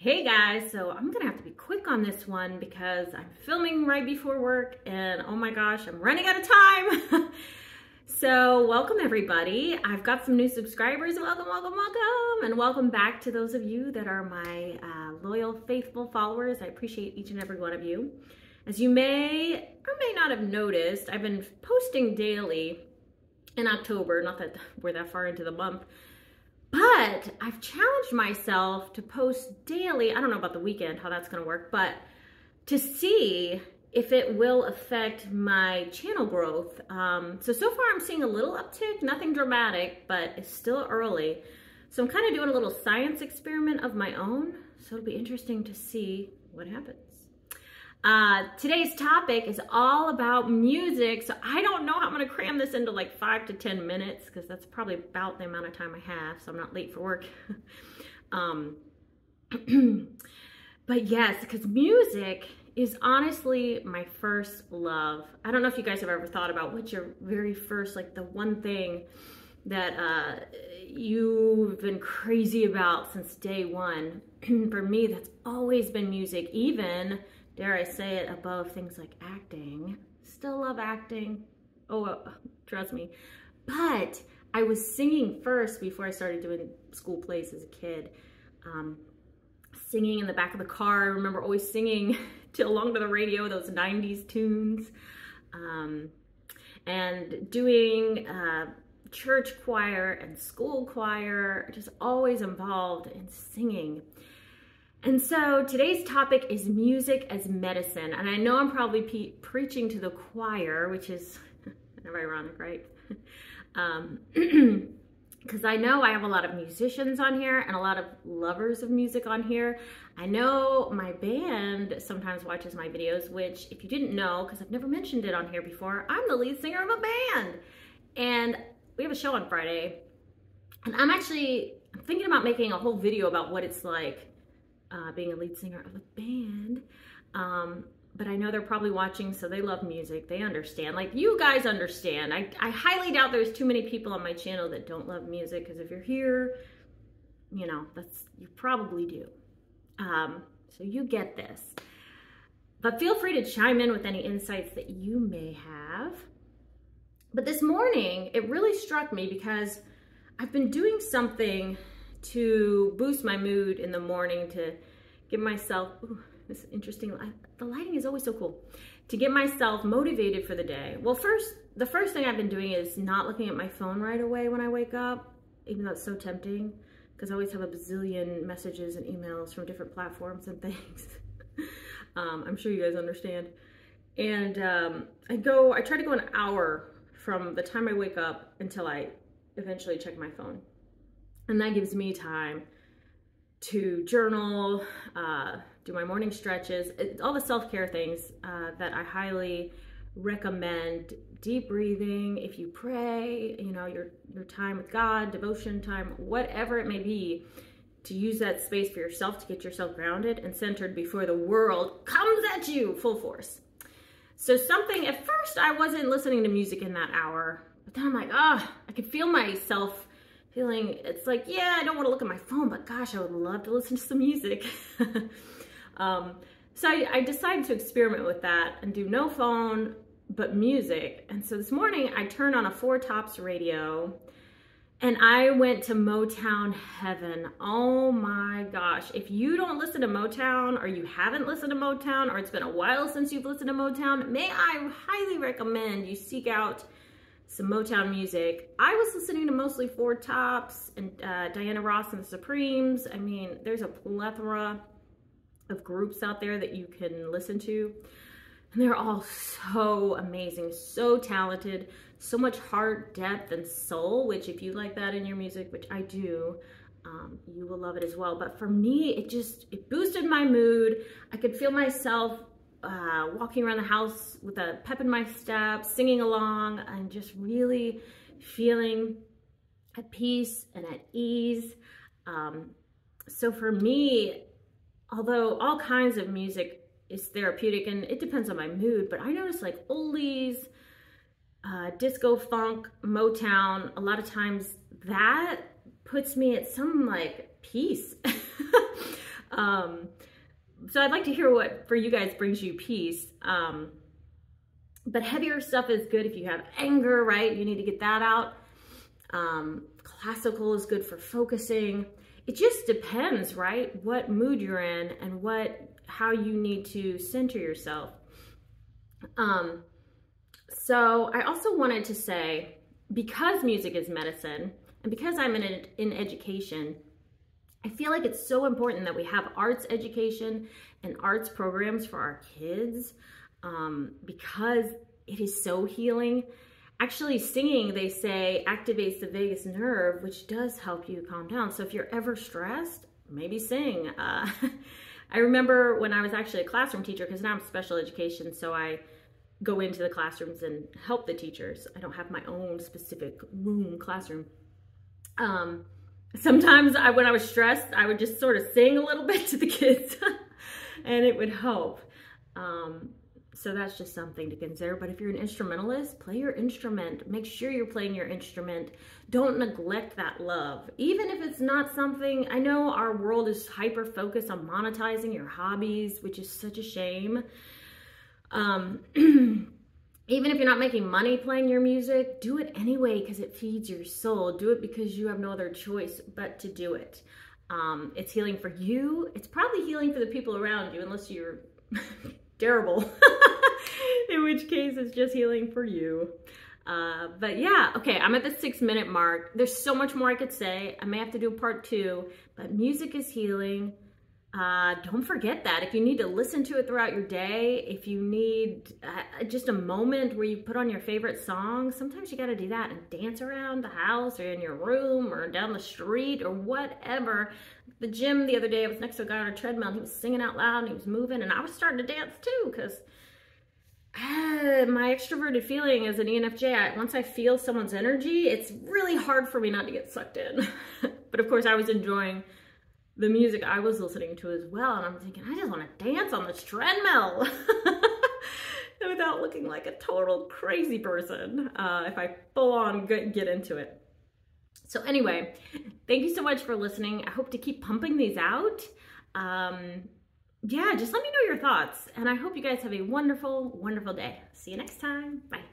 Hey guys, so I'm gonna have to be quick on this one because I'm filming right before work and oh my gosh, I'm running out of time. So welcome everybody. I've got some new subscribers. Welcome, welcome, welcome. And welcome back to those of you that are my loyal, faithful followers. I appreciate each and every one of you. As you may or may not have noticed, I've been posting daily in October, not that we're that far into the month, but I've challenged myself to post daily. I don't know about the weekend, how that's gonna work, but to see if it will affect my channel growth. So far I'm seeing a little uptick, nothing dramatic, but it's still early. So I'm kind of doing a little science experiment of my own. So it'll be interesting to see what happens. Today's topic is all about music. So I don't know how I'm gonna cram this into like 5 to 10 minutes because that's probably about the amount of time I have, so I'm not late for work. But yes, because music is honestly my first love. I don't know if you guys have ever thought about what's your very first, like the one thing that you've been crazy about since day one. For me, that's always been music, even, dare I say it, above things like acting. Still love acting. Oh, trust me. But I was singing first before I started doing school plays as a kid. Singing in the back of the car. I remember always singing along to the radio, those 90s tunes. And doing church choir and school choir, just always involved in singing. And so today's topic is music as medicine. And I know I'm probably preaching to the choir, which is kind of ironic, right? Because I know I have a lot of musicians on here and a lot of lovers of music on here. I know my band sometimes watches my videos, which if you didn't know, because I've never mentioned it on here before, I'm the lead singer of a band. And we have a show on Friday. And I'm thinking about making a whole video about what it's like being a lead singer of a band. But I know they're probably watching, so they love music. They understand. Like, you guys understand. I highly doubt there's too many people on my channel that don't love music, because if you're here, you know, you probably do. So you get this. But feel free to chime in with any insights that you may have. But this morning, it really struck me because I've been doing something to boost my mood in the morning to give myself, ooh, this is interesting. The lighting is always so cool. To get myself motivated for the day. Well, the first thing I've been doing is not looking at my phone right away when I wake up, even though it's so tempting, because I always have a bazillion messages and emails from different platforms and things. I'm sure you guys understand. And I try to go an hour from the time I wake up until I eventually check my phone. And that gives me time to journal, do my morning stretches, all the self-care things that I highly recommend. Deep breathing, if you pray, you know, your time with God, devotion time, whatever it may be, to use that space for yourself to get yourself grounded and centered before the world comes at you full force. So at first I wasn't listening to music in that hour, but then I'm like, I could feel myself feeling, it's like, yeah, I don't want to look at my phone, but gosh, I would love to listen to some music. So I decided to experiment with that and do no phone, but music. And so this morning I turned on a Four Tops radio and I went to Motown heaven. Oh my gosh. If you don't listen to Motown, or you haven't listened to Motown, or it's been a while since you've listened to Motown, may I highly recommend you seek out some Motown music. I was listening to mostly Four Tops and Diana Ross and the Supremes. I mean, there's a plethora of groups out there that you can listen to. And they're all so amazing, so talented, so much heart, depth, and soul, which if you like that in your music, which I do, you will love it as well. But for me, it boosted my mood. I could feel myself walking around the house with a pep in my step, singing along, and just really feeling at peace and at ease. So for me, although all kinds of music is therapeutic and it depends on my mood, but I notice like oldies, disco, funk, Motown, a lot of times that puts me at some like peace. So I'd like to hear what for you guys brings you peace. But heavier stuff is good if you have anger, right? You need to get that out. Classical is good for focusing. It just depends, right? What mood you're in and how you need to center yourself. So I also wanted to say, because music is medicine and because I'm in education, I feel like it's so important that we have arts education and arts programs for our kids, because it is so healing. Actually, singing, they say, activates the vagus nerve, which does help you calm down. So if you're ever stressed, maybe sing. I remember when I was actually a classroom teacher, because now I'm special education, so I go into the classrooms and help the teachers. I don't have my own specific classroom. Sometimes when I was stressed, I would just sort of sing a little bit to the kids and it would help. So that's just something to consider. But if you're an instrumentalist, play your instrument. Make sure you're playing your instrument. Don't neglect that love. Even if it's not something, I know our world is hyper-focused on monetizing your hobbies, which is such a shame. Even if you're not making money playing your music, do it anyway because it feeds your soul. Do it because you have no other choice but to do it. It's healing for you. It's probably healing for the people around you, unless you're terrible, in which case it's just healing for you. But yeah, okay, I'm at the 6-minute mark. There's so much more I could say. I may have to do a part 2, but music is healing. Don't forget that. If you need to listen to it throughout your day, if you need just a moment where you put on your favorite song, sometimes you got to do that and dance around the house or in your room or down the street or whatever. The gym the other day, I was next to a guy on a treadmill and he was singing out loud and he was moving and I was starting to dance too, because my extroverted feeling as an ENFJ, once I feel someone's energy, it's really hard for me not to get sucked in. But of course I was enjoying the music I was listening to as well. And I'm thinking, I just want to dance on this treadmill without looking like a total crazy person if I full on get into it. So anyway, thank you so much for listening. I hope to keep pumping these out. Yeah, just let me know your thoughts. And I hope you guys have a wonderful, wonderful day. See you next time. Bye.